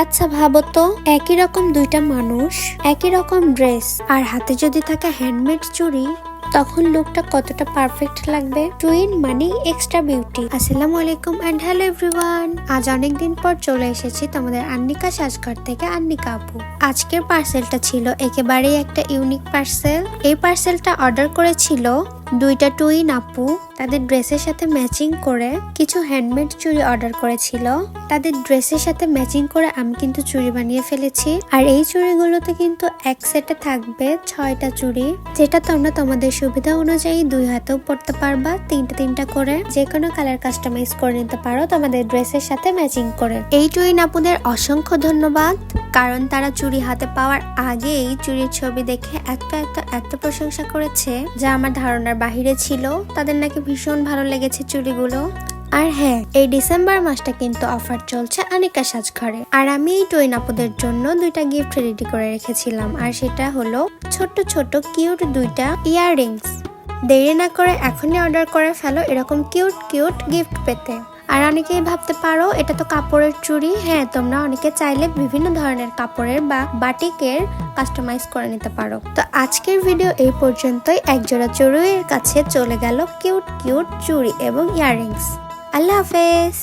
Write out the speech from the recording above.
আচ্ছা ভাবো তো, একই রকম দুইটা মানুষ, একই রকম ড্রেস, আর হাতে যদি থাকে হ্যান্ডমেড চুড়ি, তখন লুকটা কতটা পারফেক্ট লাগবে। টুইন মানে এক্সট্রা বিউটি। আসসালামু আলাইকুম এন্ড হ্যালো এভরিওয়ান। আজ অনেকদিন পর চলে এসেছি তোমাদের আন্নিকা সাজঘর থেকে আন্নিকা আপু। আজকের পার্সেলটা ছিল একেবারেই একটা ইউনিক পার্সেল। এই পার্সেলটা অর্ডার করেছিল দুইটা টুইন আপু। তাদের ড্রেসের সাথে ম্যাচিং করে কিছু হ্যান্ডমেড চুড়ি অর্ডার করেছিল। তাদের ড্রেসের সাথে ম্যাচিং করে আমি কিন্তু চুড়ি বানিয়ে ফেলেছি। আর এই চুড়িগুলোতে কিন্তু এক সেটে থাকবে 6টা চুড়ি, যেটা তোমরা তোমাদের সুবিধা অনুযায়ী 2 হাতেও পরতে পারবা, তিনটা করে যে কোনো কালার কাস্টমাইজ করে নিতে পারো তোমাদের ড্রেসের সাথে ম্যাচিং করে। এই টুইন আপুদের অসংখ্য ধন্যবাদ, কারণ তারা চুড়ি হাতে পাওয়ার আগেই চুড়ির ছবি দেখে এত প্রশংসা করেছে যা আমার ধারণার বাহিরে ছিল। তাদের নাকি ভীষণ ভালো লেগেছে চুড়িগুলো। আর হ্যাঁ, এই ডিসেম্বর মাসটা কিন্তু অফার চলছে আনিকা সাজঘরে। আর আমি এই টুইন আপুদের জন্য 2টা গিফট রেডি করে রেখেছিলাম, আর সেটা হলো ছোট ছোট কিউট 2টা ইয়াররিংস। দেরি না করে এখনই অর্ডার করে ফেলো এরকম কিউট গিফট পেতে। আর অনেকেই ভাবতে পারো এটা তো কাপড়ের চুড়ি। হ্যাঁ, তোমরা অনেকে চাইলে বিভিন্ন ধরনের কাপড়ের বা বাটিকের কাস্টমাইজ করে নিতে পারো। তো আজকের ভিডিও এই পর্যন্তই। একজোড়া চুড়ির কাছে চলে গেল কিউট চুড়ি এবং ইয়াররিংস। আল্লাহ হাফেজ।